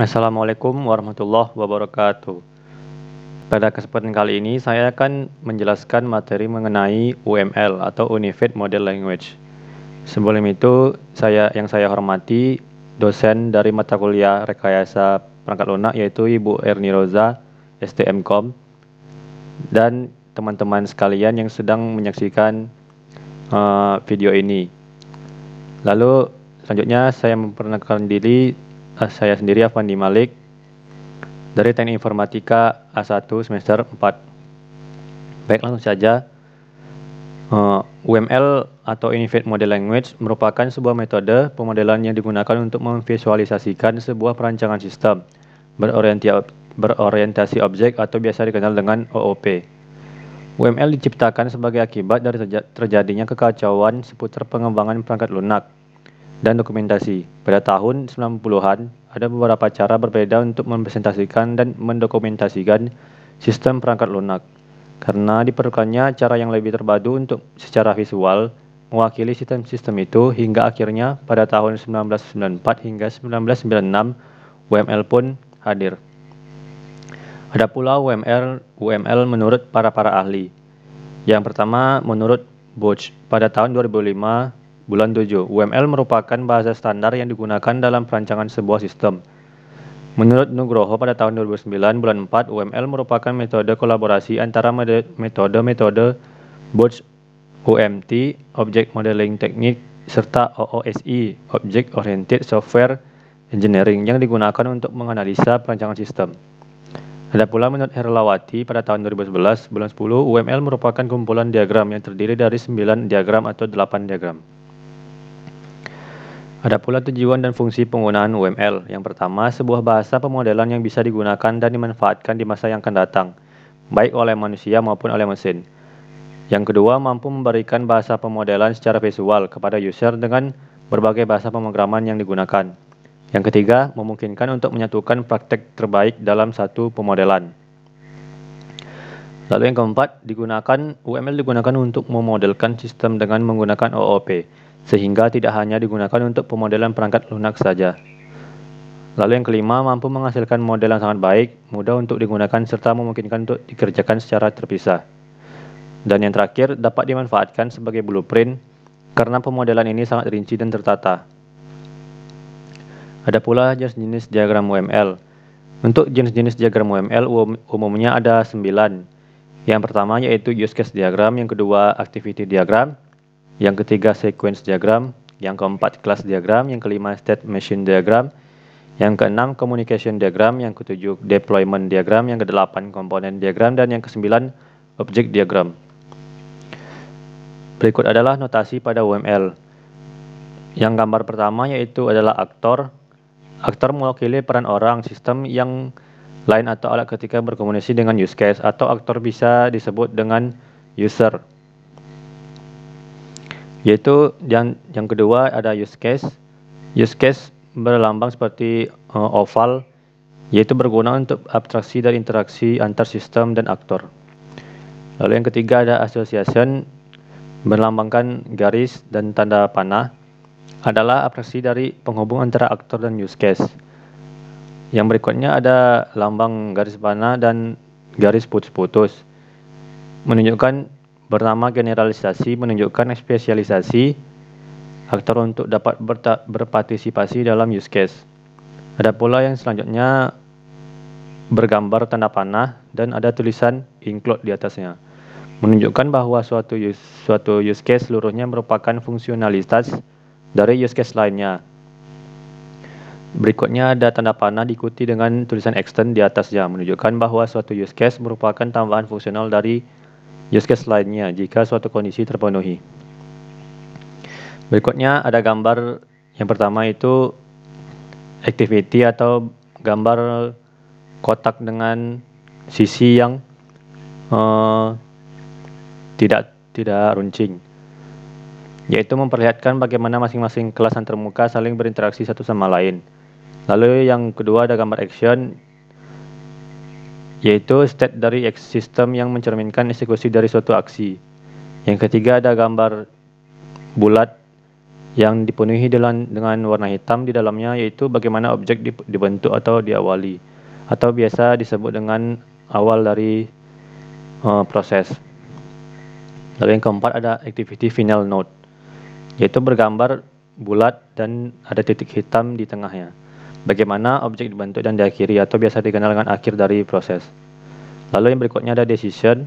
Assalamualaikum warahmatullahi wabarakatuh. Pada kesempatan kali ini saya akan menjelaskan materi mengenai UML atau Unified Model Language. Sebelum itu, saya hormati dosen dari mata kuliah Rekayasa Perangkat Lunak yaitu Ibu Erni Roza, STMkom, dan teman-teman sekalian yang sedang menyaksikan video ini. Lalu selanjutnya saya memperkenalkan diri, saya sendiri Afandi Malik dari Teknik Informatika A1 semester 4. Baik, langsung saja. UML atau Unified Model Language merupakan sebuah metode pemodelan yang digunakan untuk memvisualisasikan sebuah perancangan sistem berorientasi objek atau biasa dikenal dengan OOP. UML diciptakan sebagai akibat dari terjadinya kekacauan seputar pengembangan perangkat lunak dan dokumentasi. Pada tahun 90-an, ada beberapa cara berbeda untuk mempresentasikan dan mendokumentasikan sistem perangkat lunak. Karena diperlukannya cara yang lebih terpadu untuk secara visual mewakili sistem-sistem itu hingga akhirnya pada tahun 1994 hingga 1996 UML pun hadir. Ada pula UML menurut para ahli. Yang pertama menurut Boch pada tahun 2005 bulan 7, UML merupakan bahasa standar yang digunakan dalam perancangan sebuah sistem. Menurut Nugroho pada tahun 2009 bulan 4, UML merupakan metode kolaborasi antara metode Boch OMT, Object Modeling Technique, serta OOSI, Object Oriented Software Engineering, yang digunakan untuk menganalisa perancangan sistem. Ada pula menurut Herlawati pada tahun 2011 bulan 10, UML merupakan kumpulan diagram yang terdiri dari 9 diagram atau 8 diagram. Ada pula tujuan dan fungsi penggunaan UML. Yang pertama, sebuah bahasa pemodelan yang bisa digunakan dan dimanfaatkan di masa yang akan datang, baik oleh manusia maupun oleh mesin. Yang kedua, mampu memberikan bahasa pemodelan secara visual kepada user dengan berbagai bahasa pemrograman yang digunakan. Yang ketiga, memungkinkan untuk menyatukan praktek terbaik dalam satu pemodelan. Lalu yang keempat, UML digunakan untuk memodelkan sistem dengan menggunakan OOP, sehingga tidak hanya digunakan untuk pemodelan perangkat lunak saja. Lalu yang kelima, mampu menghasilkan model yang sangat baik, mudah untuk digunakan, serta memungkinkan untuk dikerjakan secara terpisah. Dan yang terakhir, dapat dimanfaatkan sebagai blueprint, karena pemodelan ini sangat rinci dan tertata. Ada pula jenis-jenis diagram UML. Untuk jenis-jenis diagram UML umumnya ada 9. Yang pertama yaitu use case diagram, yang kedua activity diagram, yang ketiga sequence diagram, yang keempat class diagram, yang kelima state machine diagram, yang keenam communication diagram, yang ketujuh deployment diagram, yang kedelapan component diagram, dan yang kesembilan object diagram. Berikut adalah notasi pada UML. Yang gambar pertama yaitu adalah aktor. Aktor mewakili peran orang, sistem yang lain atau alat ketika berkomunikasi dengan use case, atau aktor bisa disebut dengan user. Yaitu yang kedua ada use case. Use case berlambang seperti oval, yaitu berguna untuk abstraksi dan interaksi antar sistem dan aktor. Lalu yang ketiga ada association, berlambangkan garis dan tanda panah, adalah abstraksi dari penghubung antara aktor dan use case. Yang berikutnya ada lambang garis panah dan garis putus-putus, menunjukkan bernama generalisasi, menunjukkan spesialisasi aktor untuk dapat berpartisipasi dalam use case. Ada pula yang selanjutnya bergambar tanda panah dan ada tulisan include di atasnya, menunjukkan bahwa suatu use case seluruhnya merupakan fungsionalitas dari use case lainnya. Berikutnya ada tanda panah diikuti dengan tulisan extend di atasnya, menunjukkan bahwa suatu use case merupakan tambahan fungsional dari use case lainnya jika suatu kondisi terpenuhi. Berikutnya ada gambar yang pertama itu activity atau gambar kotak dengan sisi yang tidak runcing, yaitu memperlihatkan bagaimana masing-masing kelas antarmuka saling berinteraksi satu sama lain. Lalu yang kedua ada gambar action, yaitu state dari sistem yang mencerminkan eksekusi dari suatu aksi. Yang ketiga ada gambar bulat, yang dipenuhi dengan warna hitam di dalamnya, yaitu bagaimana objek dibentuk atau diawali, atau biasa disebut dengan awal dari proses. Lalu yang keempat ada activity final node, yaitu bergambar bulat dan ada titik hitam di tengahnya. Bagaimana objek dibentuk dan diakhiri, atau biasa dikenal dengan akhir dari proses. Lalu yang berikutnya ada decision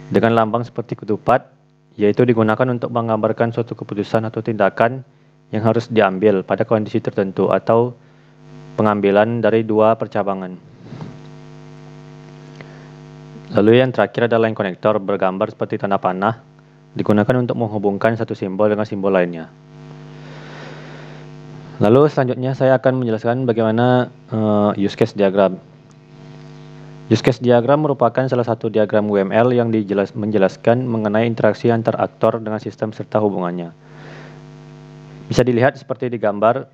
dengan lambang seperti ketupat, yaitu digunakan untuk menggambarkan suatu keputusan atau tindakan yang harus diambil pada kondisi tertentu atau pengambilan dari dua percabangan. Lalu yang terakhir adalah line connector bergambar seperti tanda panah, digunakan untuk menghubungkan satu simbol dengan simbol lainnya. Lalu selanjutnya saya akan menjelaskan bagaimana use case diagram. Use case diagram merupakan salah satu diagram UML yang menjelaskan mengenai interaksi antar aktor dengan sistem serta hubungannya. Bisa dilihat seperti di gambar,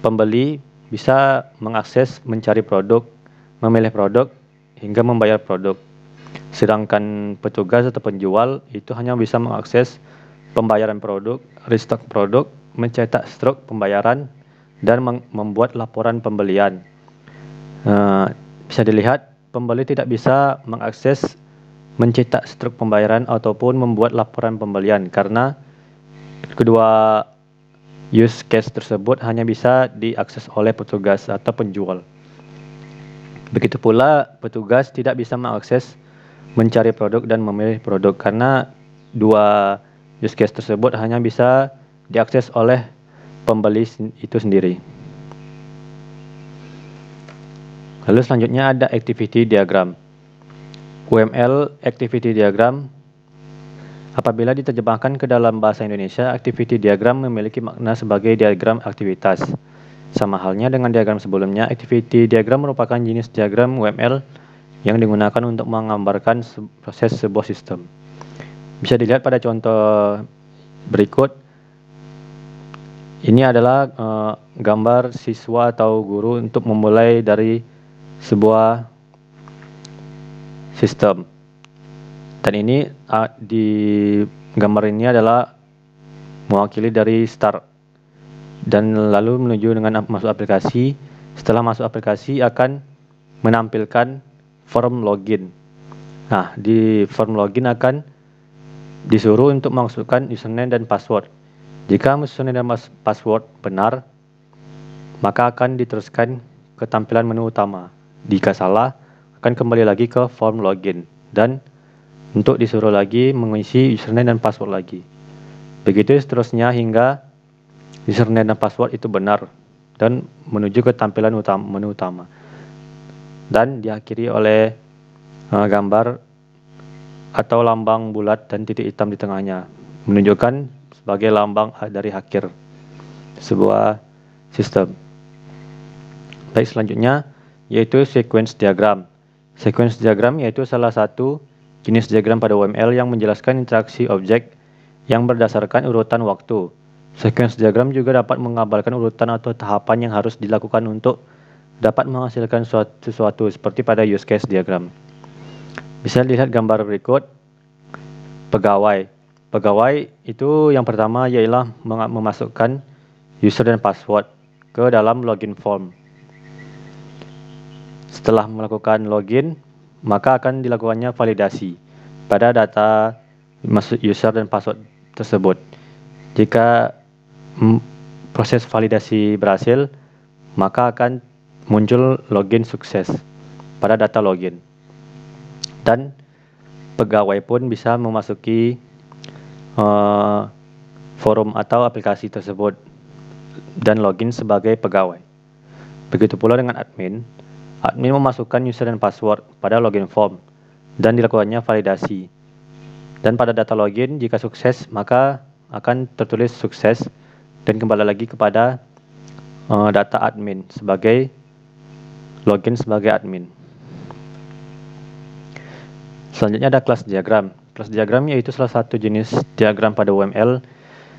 pembeli bisa mengakses, mencari produk, memilih produk, hingga membayar produk. Sedangkan petugas atau penjual itu hanya bisa mengakses pembayaran produk, restock produk, mencetak struk pembayaran, dan membuat laporan pembelian. Bisa dilihat, pembeli tidak bisa mengakses, mencetak struk pembayaran, ataupun membuat laporan pembelian karena kedua use case tersebut hanya bisa diakses oleh petugas atau penjual. Begitu pula petugas tidak bisa mengakses, mencari produk, dan memilih produk karena dua use case tersebut hanya bisa diakses oleh pembeli itu sendiri. Lalu selanjutnya ada activity diagram. UML activity diagram apabila diterjemahkan ke dalam bahasa Indonesia, activity diagram memiliki makna sebagai diagram aktivitas. Sama halnya dengan diagram sebelumnya, activity diagram merupakan jenis diagram UML yang digunakan untuk menggambarkan proses sebuah sistem. Bisa dilihat pada contoh berikut. Ini adalah gambar siswa atau guru untuk memulai dari sebuah sistem. Dan ini di gambar ini adalah mewakili dari start dan lalu menuju dengan masuk aplikasi. Setelah masuk aplikasi akan menampilkan form login. Nah, di form login akan disuruh untuk memasukkan username dan password. Jika username dan password benar, maka akan diteruskan ke tampilan menu utama. Jika salah, akan kembali lagi ke form login dan untuk disuruh lagi mengisi username dan password lagi. Begitu seterusnya hingga username dan password itu benar dan menuju ke tampilan menu utama. Dan diakhiri oleh gambar atau lambang bulat dan titik hitam di tengahnya, menunjukkan sebagai lambang dari akhir sebuah sistem. Baik, selanjutnya yaitu sequence diagram. Sequence diagram yaitu salah satu jenis diagram pada UML yang menjelaskan interaksi objek yang berdasarkan urutan waktu. Sequence diagram juga dapat menggambarkan urutan atau tahapan yang harus dilakukan untuk dapat menghasilkan sesuatu seperti pada use case diagram. Bisa dilihat gambar berikut. Pegawai. Pegawai itu yang pertama ialah memasukkan user dan password ke dalam login form. Setelah melakukan login, maka akan dilakukannya validasi pada data user dan password tersebut. Jika proses validasi berhasil, maka akan muncul login sukses pada data login. Dan pegawai pun bisa memasuki forum atau aplikasi tersebut dan login sebagai pegawai. Begitu pula dengan admin. Admin memasukkan user dan password pada login form dan dilakukannya validasi. Dan pada data login, jika sukses, maka akan tertulis sukses dan kembali lagi kepada data admin sebagai login sebagai admin. Selanjutnya ada kelas diagram. Kelas diagram yaitu salah satu jenis diagram pada UML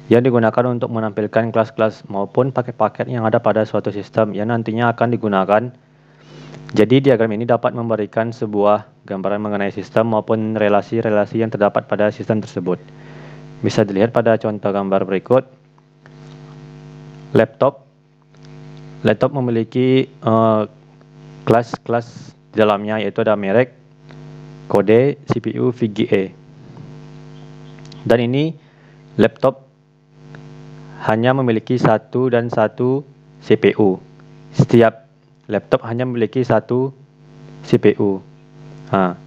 yang digunakan untuk menampilkan kelas-kelas maupun paket-paket yang ada pada suatu sistem yang nantinya akan digunakan. Jadi diagram ini dapat memberikan sebuah gambaran mengenai sistem maupun relasi-relasi yang terdapat pada sistem tersebut. Bisa dilihat pada contoh gambar berikut. Laptop memiliki kelas-kelas di dalamnya, yaitu ada merek, kode, CPU, VGA. Dan ini laptop hanya memiliki satu CPU. Setiap laptop hanya memiliki satu CPU. Nah,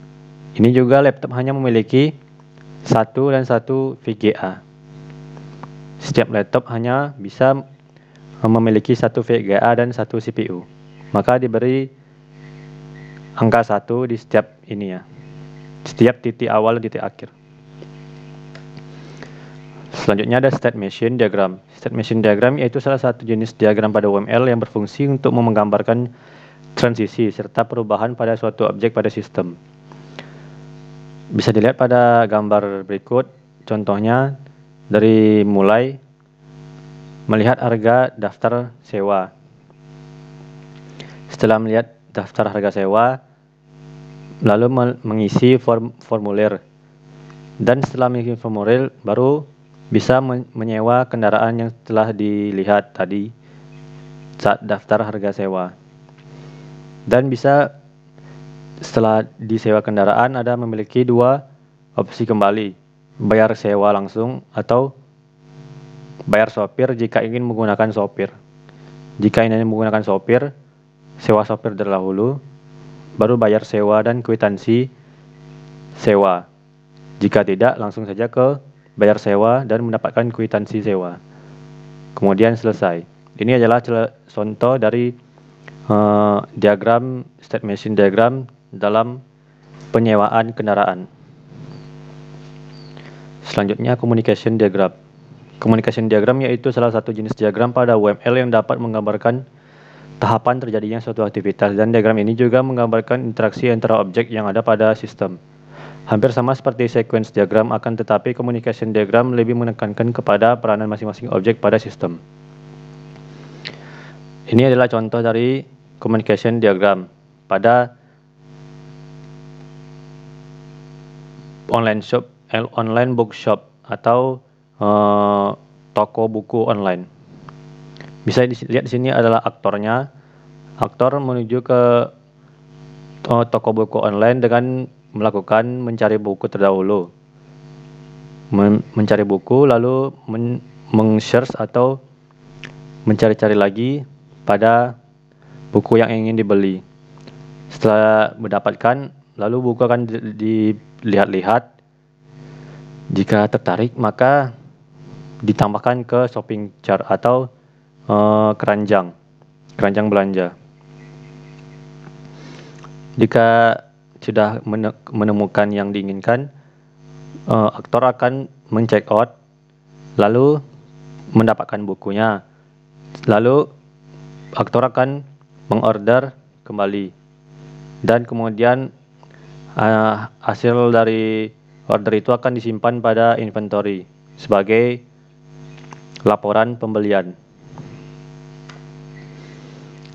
ini juga laptop hanya memiliki satu VGA. Setiap laptop hanya bisa memiliki satu VGA dan satu CPU. Maka diberi angka 1 di setiap ini ya. Setiap titik awal dan titik akhir. Selanjutnya ada state machine diagram. State machine diagram yaitu salah satu jenis diagram pada UML yang berfungsi untuk menggambarkan transisi serta perubahan pada suatu objek pada sistem. Bisa dilihat pada gambar berikut, contohnya dari mulai melihat harga daftar sewa. Setelah melihat daftar harga sewa, lalu mengisi formulir. Dan setelah mengisi formulir, baru bisa menyewa kendaraan yang telah dilihat tadi saat daftar harga sewa. Dan bisa setelah disewa kendaraan ada memiliki dua opsi kembali, bayar sewa langsung atau bayar sopir jika ingin menggunakan sopir. Jika ingin menggunakan sopir, sewa sopir terdahulu, baru bayar sewa dan kwitansi sewa. Jika tidak, langsung saja ke bayar sewa dan mendapatkan kwitansi sewa. Kemudian selesai. Ini adalah contoh dari diagram state machine diagram dalam penyewaan kendaraan. Selanjutnya communication diagram. Communication diagram yaitu salah satu jenis diagram pada UML yang dapat menggambarkan tahapan terjadinya suatu aktivitas, dan diagram ini juga menggambarkan interaksi antara objek yang ada pada sistem. Hampir sama seperti sequence diagram, akan tetapi communication diagram lebih menekankan kepada peranan masing-masing objek pada sistem. Ini adalah contoh dari communication diagram pada online bookshop atau toko buku online. Bisa dilihat di sini adalah aktornya. Aktor menuju ke toko buku online dengan melakukan mencari buku terdahulu. Mencari buku lalu meng-search atau mencari-cari lagi pada buku yang ingin dibeli. Setelah mendapatkan, lalu buku akan dilihat-lihat. Jika tertarik, maka ditambahkan ke shopping cart atau keranjang belanja. Jika sudah menemukan yang diinginkan, aktor akan men-check out, lalu mendapatkan bukunya. Lalu aktor akan mengorder kembali, dan kemudian hasil dari order itu akan disimpan pada inventory sebagai laporan pembelian.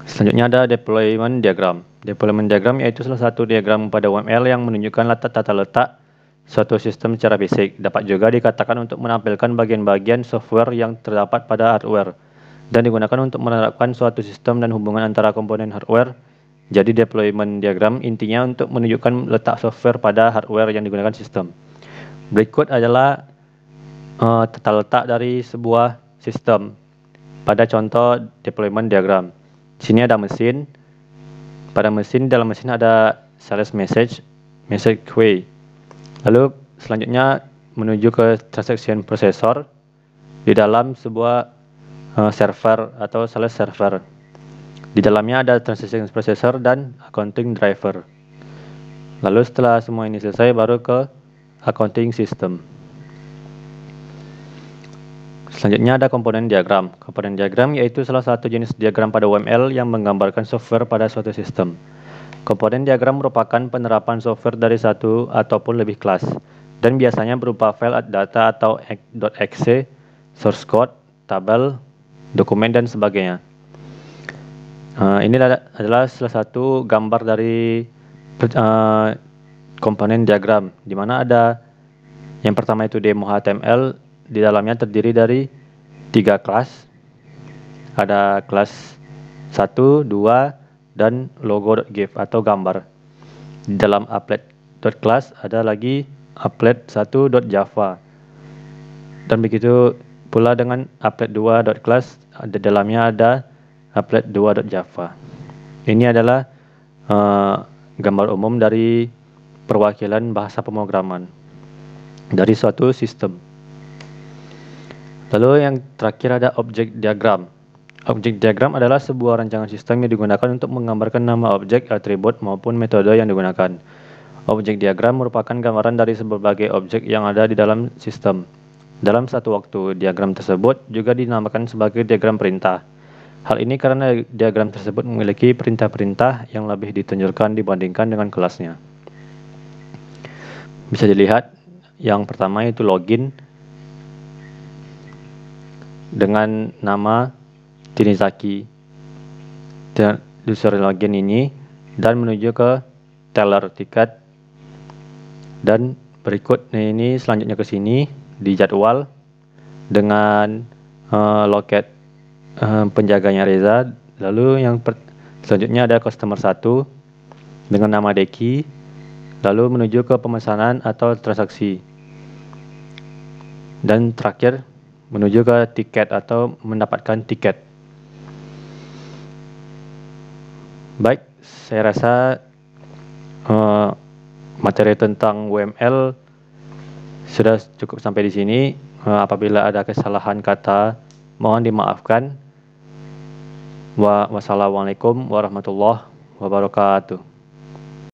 Selanjutnya ada deployment diagram. Deployment diagram yaitu salah satu diagram pada UML yang menunjukkan tata letak suatu sistem secara fisik. Dapat juga dikatakan untuk menampilkan bagian-bagian software yang terdapat pada hardware dan digunakan untuk menerapkan suatu sistem dan hubungan antara komponen hardware. Jadi deployment diagram intinya untuk menunjukkan letak software pada hardware yang digunakan sistem. Berikut adalah tata letak dari sebuah sistem pada contoh deployment diagram. Di sini ada mesin. Pada mesin, dalam mesin ada sales message queue. Lalu selanjutnya menuju ke transaction processor di dalam sebuah server atau sales server. Di dalamnya ada transaction processor dan accounting driver. Lalu setelah semua ini selesai, baru ke accounting system. Selanjutnya ada komponen diagram. Komponen diagram yaitu salah satu jenis diagram pada UML yang menggambarkan software pada suatu sistem. Komponen diagram merupakan penerapan software dari satu ataupun lebih kelas, dan biasanya berupa file data atau .exe, source code, tabel, dokumen, dan sebagainya. Ini adalah salah satu gambar dari komponen diagram, di mana ada yang pertama itu demo HTML, di dalamnya terdiri dari 3 kelas. Ada kelas 1, 2, dan logo.gif atau gambar. Di dalam applet.class ada lagi applet1.java. Dan begitu pula dengan applet2.class, di dalamnya ada applet2.java. Ini adalah gambar umum dari perwakilan bahasa pemrograman dari suatu sistem. Lalu yang terakhir ada objek diagram. Objek diagram adalah sebuah rancangan sistem yang digunakan untuk menggambarkan nama objek, atribut, maupun metode yang digunakan. Objek diagram merupakan gambaran dari berbagai objek yang ada di dalam sistem. Dalam satu waktu, diagram tersebut juga dinamakan sebagai diagram perintah. Hal ini karena diagram tersebut memiliki perintah-perintah yang lebih ditonjolkan dibandingkan dengan kelasnya. Bisa dilihat, yang pertama itu login dengan nama Tinizaki. User login ini dan menuju ke teller tiket, dan berikut ini selanjutnya ke sini di jadwal dengan loket penjaganya Reza. Lalu yang selanjutnya ada customer 1 dengan nama Deki, lalu menuju ke pemesanan atau transaksi, dan terakhir menuju ke tiket atau mendapatkan tiket. Baik, saya rasa materi tentang UML sudah cukup sampai di sini. Apabila ada kesalahan kata, mohon dimaafkan. Wassalamualaikum warahmatullahi wabarakatuh.